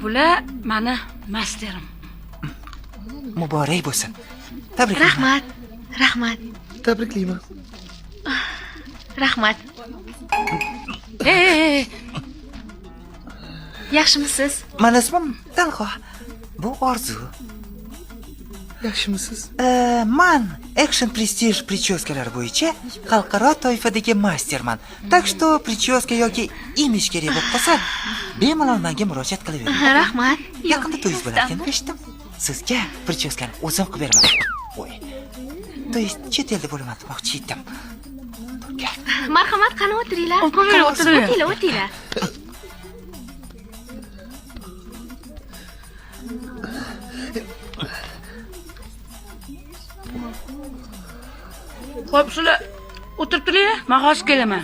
Bular mani masterim. Muborak bo'lsin. Tabriklayman. Rahmat. Tabriklayman. Rahmat. Yaxshimisiz? Mani ismim Talqo. Bu Orzu. Yaxshimisiz? Man Action Prestige прическалari bo'yicha xalqaro toifadagi masterman. Так что прическа yoki imij kerak bo'lib qolsa, bemalol menga murojaat qilavering. Rahmat. Yaqinda to'yingiz bo'larkan, eshitdim. Sizga прическani o'zim qilib beraman. Voy. To'yingiz chet elda bo'laman demoqchi edim. Marhamat, qani o'tiringlar. O'tiringlar. Xo'p, sizlar o'tirib turinglar, men hozir kelaman.